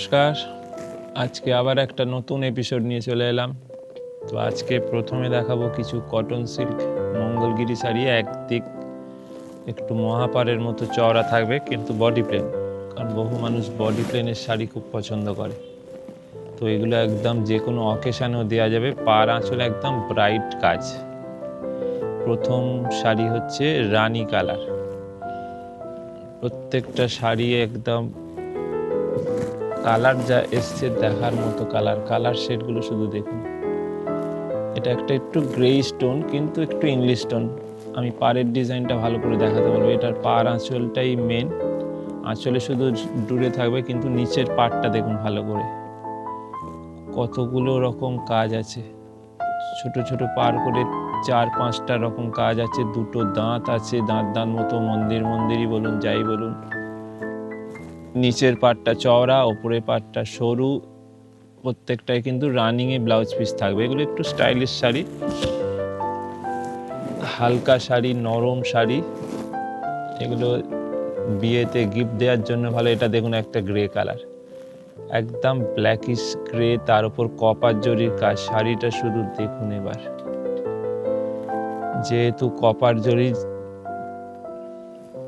নমস্কার। আজকে আবার একটা নতুন এপিসোড নিয়ে চলে এলাম। তো আজকে প্রথমে দেখাবো কিছু কটন সিল্ক মঙ্গলগিরি শাড়ি। একদিক একটু মহাপারের মতো চওড়া থাকবে, কিন্তু বডি প্লেন, কারণ বহু মানুষ বডি প্লেনের শাড়ি খুব পছন্দ করে। তো এগুলো একদম যে কোনো অকেশানেও দেওয়া যাবে। পার আঁচলে একদম ব্রাইট কাজ। প্রথম শাড়ি হচ্ছে রানী কালার। প্রত্যেকটা শাড়ি একদম কালার যা এসছে দেখার মতো কালার শেডগুলো শুধু দেখুন। এটা একটা একটু গ্রে স্টোন, কিন্তু একটু ইংলিশ স্টোন। আমি পাড়ের ডিজাইনটা ভালো করে দেখাতে বলবো। এটার পাড় আঁচলটাই মেন। আঁচলে শুধু ডুরে থাকবে, কিন্তু নিচের পাড়টা দেখুন ভালো করে, কতগুলো রকম কাজ আছে। ছোট ছোট পার করে 4-5টা রকম কাজ আছে। দুটো দাঁত আছে, দাঁত মতো মন্দিরই বলুন, যাই বলুন। নিচের পাটটা চওড়া, ওপরের পাটটা সরু। প্রত্যেকটাই কিন্তু রানিংয়ে ব্লাউজ পিস থাকবে। এগুলো একটু স্টাইলিশ শাড়ি, হালকা শাড়ি, নরম শাড়ি। এগুলো বিয়েতে গিফট দেওয়ার জন্য ভালো। এটা দেখুন একটা গ্রে কালার, একদম ব্ল্যাকিশ গ্রে, তার উপর কপার জরির কাজ। শাড়িটা শুধু দেখুন এবার। যেহেতু কপার জরি,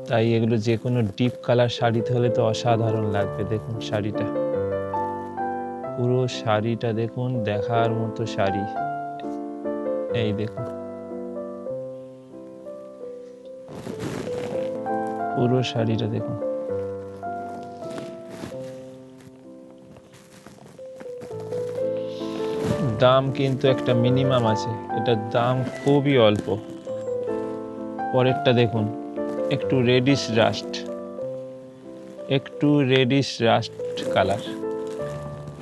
তাই এগুলো যে কোনো ডিপ কালার শাড়িতে হলে তো অসাধারণ লাগবে। দেখুন শাড়িটা, পুরো শাড়িটা দেখুন, দেখার মতো শাড়ি। এই দেখুন পুরো শাড়িটা দেখুন। দাম কিন্তু একটা মিনিমাম আছে, এটার দাম খুবই অল্প। পরেরটা দেখুন, একটু রেডিশ রাস্ট কালার।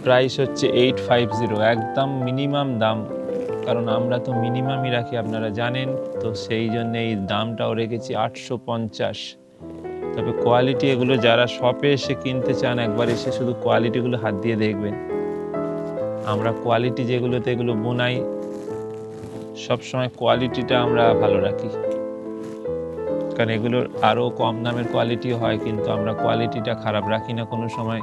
প্রাইস হচ্ছে 850, একদম মিনিমাম দাম, কারণ আমরা তো মিনিমামই রাখি, আপনারা জানেন তো। সেই জন্য এই দামটাও রেখেছি 850। তবে কোয়ালিটি, এগুলো যারা শপে এসে কিনতে চান, একবার এসে শুধু কোয়ালিটিগুলো হাত দিয়ে দেখবেন। আমরা কোয়ালিটি যেগুলোতে এগুলো বোনাই, সবসময় কোয়ালিটিটা আমরা ভালো রাখি, কারণ এগুলোর আরও কম দামের কোয়ালিটি হয়, কিন্তু আমরা কোয়ালিটিটা খারাপ রাখি না কোনো সময়।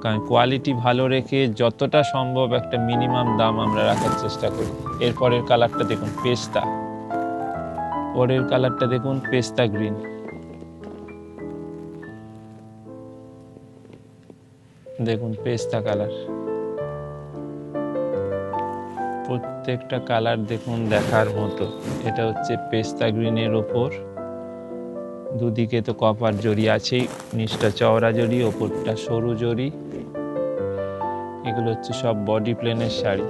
কারণ কোয়ালিটি ভালো রেখে যতটা সম্ভব একটা মিনিমাম দাম আমরা রাখার চেষ্টা করি। এরপরের কালারটা দেখুন, পেস্তা গ্রিন। দেখুন পেস্তা কালার, প্রত্যেকটা কালার দেখুন দেখার মতো। এটা হচ্ছে পেস্তা গ্রিনের ওপর দুদিকে তো কপার জরি আছেই, নিচটা চওড়া জরি, ওপরটা সরু জরি। এগুলো হচ্ছে সব বডি প্লেনের শাড়ি।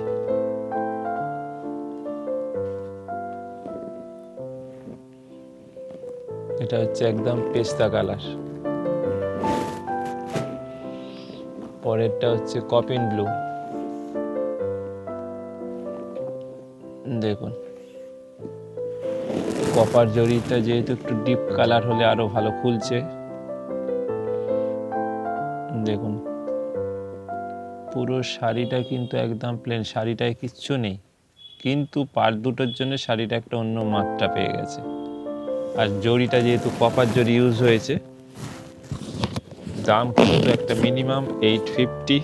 এটা হচ্ছে একদম পেস্তা কালার। পরেরটা হচ্ছে কপিন ব্লু। দেখুন কপার জরিটা যেহেতু একটু ডিপ কালার হলে আরো ভালো খুলছে। দেখুন পুরো শাড়িটা কিন্তু একদম প্লেন, শাড়িটায় কিচ্ছু নেই, কিন্তু পার দুটোর জন্য শাড়িটা একটা অন্য মাত্রা পেয়ে গেছে। আর জরিটা যেহেতু কপার জরি ইউজ হয়েছে, দাম কিন্তু একটা মিনিমাম 850।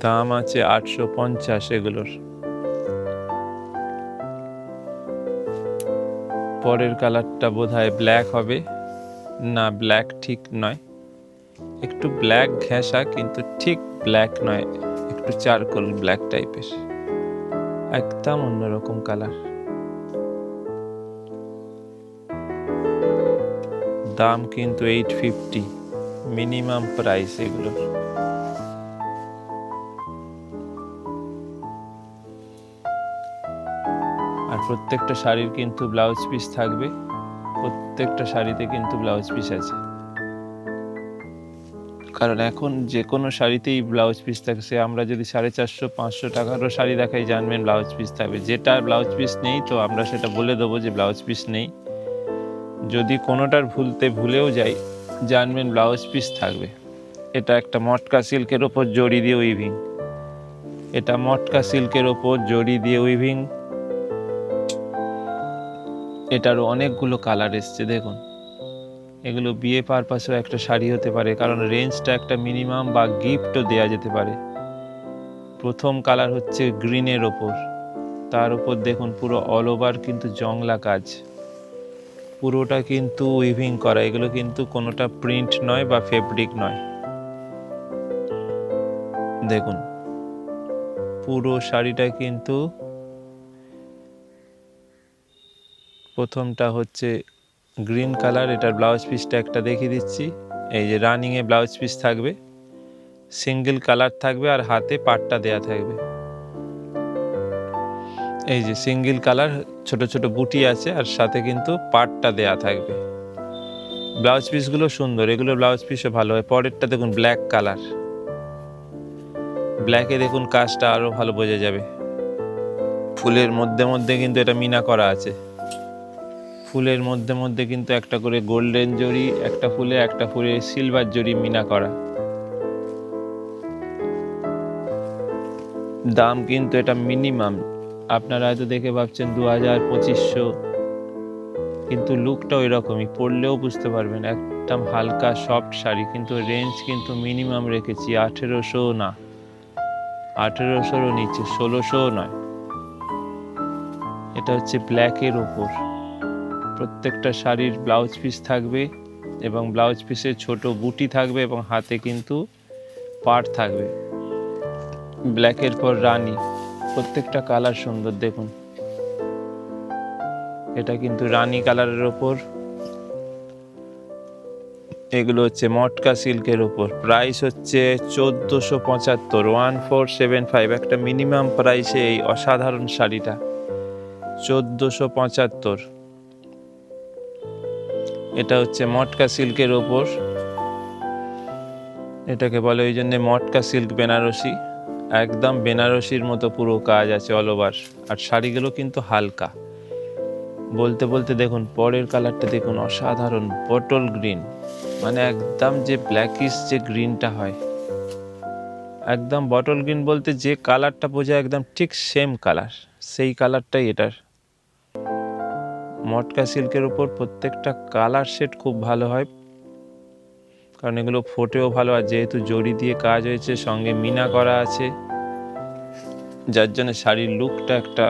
দাম আছে 850 এগুলোর। পরের কালারটা বোধহয় ব্ল্যাক হবে, না ব্ল্যাক ঠিক নয়, একটু ব্ল্যাক ঘেঁষা, কিন্তু ঠিক ব্ল্যাক নয়, একটু চারকোল ব্ল্যাক টাইপের, একদম অন্যরকম কালার। দাম কিন্তু 850 মিনিমাম প্রাইস এগুলোর। আর প্রত্যেকটা শাড়ির কিন্তু ব্লাউজ পিস থাকবে, প্রত্যেকটা শাড়িতে কিন্তু ব্লাউজ পিস আছে, কারণ এখন যে কোনো শাড়িতেই ব্লাউজ পিস থাকে। সে আমরা যদি 450-500 টাকারও শাড়ি দেখাই, জানবেন ব্লাউজ পিস থাকবে। যেটা ব্লাউজ পিস নেই, তো আমরা সেটা বলে দেবো যে ব্লাউজ পিস নেই। যদি কোনোটার ভুলেও যাই, জানবেন ব্লাউজ পিস থাকবে। এটা একটা মটকা সিল্কের ওপর জড়ি দিয়ে উইভিং। এটারও অনেকগুলো কালার এসছে দেখুন। এগুলো বিয়ে পারপাসেও একটা শাড়ি হতে পারে, কারণ রেঞ্জটা একটা মিনিমাম, বা গিফটও দেওয়া যেতে পারে। প্রথম কালার হচ্ছে গ্রিনের ওপর, তার উপর দেখুন পুরো অল ওভার কিন্তু জংলা কাজ, পুরোটা কিন্তু উইভিং করা। এগুলো কিন্তু কোনোটা প্রিন্ট নয় বা ফেব্রিক নয়। দেখুন পুরো শাড়িটা কিন্তু, প্রথমটা হচ্ছে গ্রিন কালার। এটার ব্লাউজ পিসটা একটা দেখিয়ে দিচ্ছি। এই যে রানিংয়ে ব্লাউজ পিস থাকবে, সিঙ্গেল কালার থাকবে, আর হাতে পাটটা দেয়া থাকবে। এই যে সিঙ্গেল কালার, ছোট ছোট বুটি আছে, আর সাথে কিন্তু পাটটা দেয়া থাকবে। ব্লাউজ পিসগুলো সুন্দর, এগুলো ব্লাউজ পিসও ভালো হয়। পরেরটা দেখুন ব্ল্যাক কালার, ব্ল্যাকে দেখুন কাজটা আরও ভালো বোঝা যাবে। ফুলের মধ্যে মধ্যে কিন্তু এটা মিনা করা আছে, ফুলের মধ্যে মধ্যে কিন্তু একটা করে গোল্ডেন জরি, একটা ফুলে সিলভার জরি মিনা করা। দাম কিন্তু এটা মিনিমাম, আপনারা হয়তো দেখে ভাবছেন 2000-2500, কিন্তু লুকটা ওই রকমই, পরলেও বুঝতে পারবেন একদম হালকা সফট শাড়ি। কিন্তু রেঞ্জ কিন্তু মিনিমাম রেখেছি 1800, না 1800-ও নিচে, 1600-ও নয়। এটা হচ্ছে ব্ল্যাকের ওপর, প্রত্যেকটা শাড়ির ব্লাউজ পিস থাকবে, এবং ব্লাউজ পিসে ছোট বুটি থাকবে, এবং হাতে কিন্তু পাট থাকবে। ব্ল্যাকের পর রানী, প্রত্যেকটা কালার সুন্দর দেখুন। এটা কিন্তু রানী কালারের ওপর, এগুলো হচ্ছে মটকা সিল্কের ওপর। প্রাইস হচ্ছে 1475, 1475, একটা মিনিমাম প্রাইসে এই অসাধারণ শাড়িটা 1475। এটা হচ্ছে মটকা সিল্কের ওপর, এটাকে বলে ওই জন্যে মটকা সিল্ক বেনারসি। একদম বেনারসির মতো পুরো কাজ আছে অল ওভার, আর শাড়িগুলো কিন্তু হালকা। বলতে বলতে দেখুন পরের কালারটা দেখুন, অসাধারণ বটল গ্রিন, মানে একদম যে ব্ল্যাকিশ যে গ্রিনটা হয়, একদম বটল গ্রিন বলতে যে কালারটা বোঝায় একদম ঠিক সেম কালার, সেই কালারটাই এটার। মটকা সিল্কের উপর প্রত্যেকটা কালার শেড খুব ভালো হয়, কারণ এগুলো ফোটেও ভালো, আর যেহেতু জড়ি দিয়ে কাজ হয়েছে, সঙ্গে মিনা করা আছে, যার জন্য শাড়ির লুকটা একটা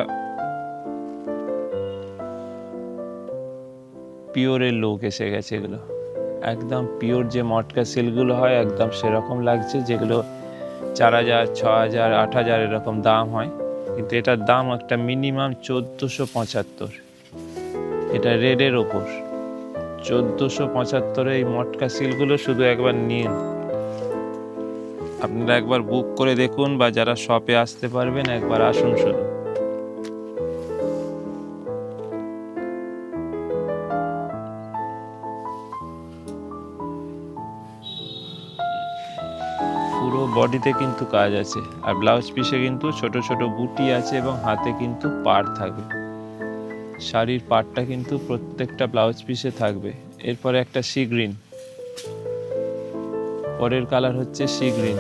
পিওরের লুক এসে গেছে। এগুলো একদম পিওর যে মটকা সিল্কগুলো হয়, একদম সেরকম লাগছে, যেগুলো 4000, 6000, 8000 এরকম দাম হয়, কিন্তু এটার দাম একটা মিনিমাম 1475। এটা রেডের ওপর 1475 এই মটকা সিল্কগুলো শুধু একবার নিন, আপনারা একবার বুক করে দেখুন, বা যারা শপে আসতে পারবেন একবার আসুন শুধু। পুরো বডিতে কিন্তু কাজ আছে, আর ব্লাউজ পিসে কিন্তু ছোট ছোট বুটি আছে, এবং হাতে কিন্তু পাড় থাকবে। শাড়ির পাড়টা কিন্তু প্রত্যেকটা ব্লাউজ পিসে থাকবে। এরপরে একটা সি গ্রিন, পরের কালার হচ্ছে সি গ্রিন।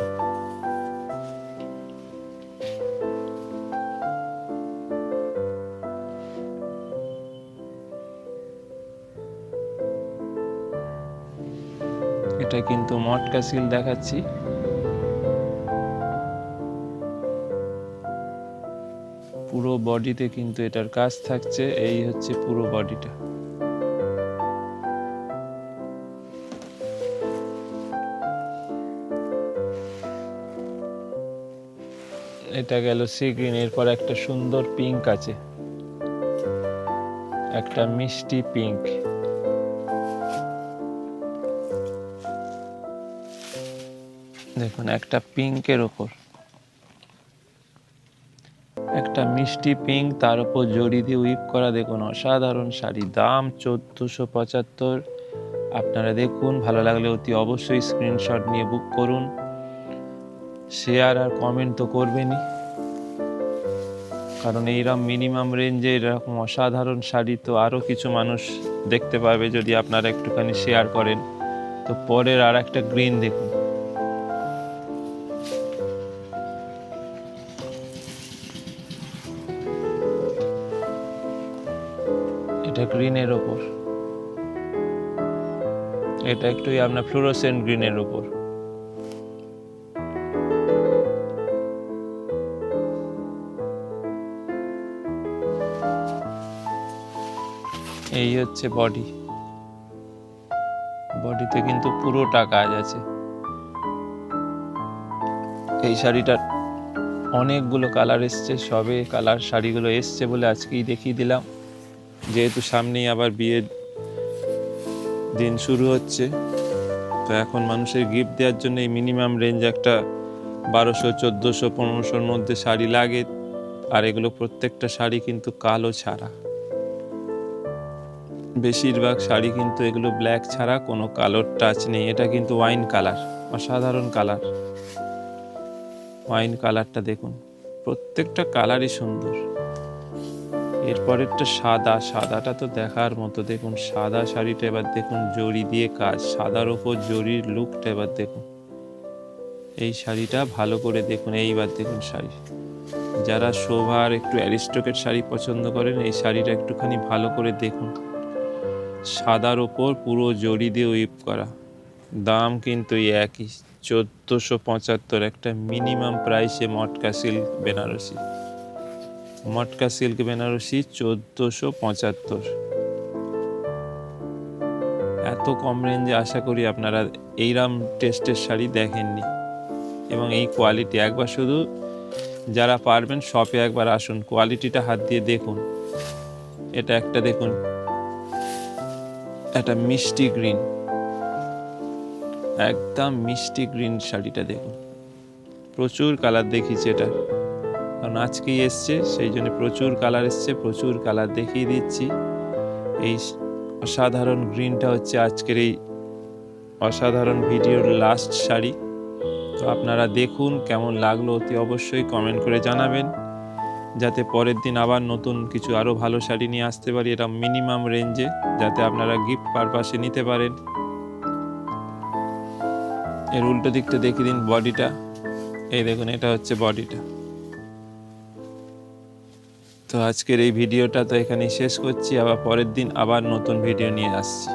এটা কিন্তু মটকা সিল দেখাচ্ছি, পুরো বডিতে কিন্তু এটার কাজ থাকছে। এই হচ্ছে পুরো বডিটা। এটা গেল সি গ্রিন। এরপর একটা সুন্দর পিঙ্ক আছে, একটা মিষ্টি পিঙ্ক। দেখুন একটা পিঙ্কের ওপর একটা মিষ্টি পিঙ্ক, তার উপর জড়ি দিয়ে উইপ করা, দেখুন অসাধারণ শাড়ি। দাম 1475। আপনারা দেখুন, ভালো লাগলে অতি অবশ্যই স্ক্রিনশট নিয়ে বুক করুন। শেয়ার আর কমেন্ট তো করবেনই, কারণ এইরকম মিনিমাম রেঞ্জে এরকম অসাধারণ শাড়ি তো আরও কিছু মানুষ দেখতে পাবে যদি আপনারা একটুখানি শেয়ার করেন। তো পরের আর একটা গ্রিন দেখুন, এটা গ্রিনের ওপর, এটা একটু আপনার ফ্লুরোসেন্ট গ্রিনের ওপর। এই হচ্ছে বডি, বডিতে কিন্তু পুরোটা কাজ আছে। এই শাড়িটার অনেকগুলো কালার এসছে, সবে কালার শাড়িগুলো এসছে বলে আজকেই দেখিয়ে দিলাম, যেহেতু সামনেই আবার বিয়ের দিন শুরু হচ্ছে। তো এখন মানুষের গিফট দেওয়ার জন্য এই মিনিমাম রেঞ্জ একটা 1200, 1400, 1500-র মধ্যে শাড়ি লাগে। আর এগুলো প্রত্যেকটা শাড়ি কিন্তু কালো ছাড়া, বেশিরভাগ শাড়ি কিন্তু এগুলো ব্ল্যাক ছাড়া, কোনো কালোর টাচ নেই। এটা কিন্তু ওয়াইন কালার, অসাধারণ কালার। ওয়াইন কালারটা দেখুন, প্রত্যেকটা কালারই সুন্দর। এরপরেরটা সাদা, সাদাটা তো দেখার মতো। দেখুন সাদা শাড়িটা এবার দেখুন, জরি দিয়ে কাজ, সাদার ওপর জরির লুকটা এবার দেখুন। এই শাড়িটা ভালো করে দেখুন, এইবার দেখুন শাড়ি। যারা শোভার একটু অ্যারিস্টোক্রেট শাড়ি পছন্দ করেন, এই শাড়িটা একটুখানি ভালো করে দেখুন। সাদার ওপর পুরো জরি দিয়ে উইপ করা। দাম কিন্তু একই, 1475। একটা মিনিমাম প্রাইসে মটকা সিল্ক বেনারসি, মটকা সিল্ক বেনারসি 1475। এত কম রেঞ্জে আশা করি আপনারা এইরকম টেস্টের শাড়ি দেখেননি, এবং এই কোয়ালিটি। একবার শুধু যারা পারবেন শপে একবার আসুন, কোয়ালিটিটা হাত দিয়ে দেখুন। এটা একটা দেখুন, একটা মিষ্টি গ্রিন, একদম মিষ্টি গ্রিন শাড়িটা দেখুন। প্রচুর কালার দেখিয়েছে এটা, কারণ আজকেই এসছে সেই জন্য প্রচুর কালার এসছে, প্রচুর কালার দেখিয়ে দিচ্ছি। এই অসাধারণ গ্রিনটা হচ্ছে আজকের এই অসাধারণ ভিডিওর লাস্ট শাড়ি। তো আপনারা দেখুন কেমন লাগলো, অতি অবশ্যই কমেন্ট করে জানাবেন, যাতে পরের দিন আবার নতুন কিছু আরও ভালো শাড়ি নিয়ে আসতে পারি এটা মিনিমাম রেঞ্জে, যাতে আপনারা গিফট পারপাসে নিতে পারেন। এর উল্টো দিকটা দেখিয়ে দিন বডিটা, এই দেখুন এটা হচ্ছে বডিটা। তো আজকের এই ভিডিওটা তো এখানেই শেষ করছি, আবার পরের দিন আবার নতুন ভিডিও নিয়ে আসছি।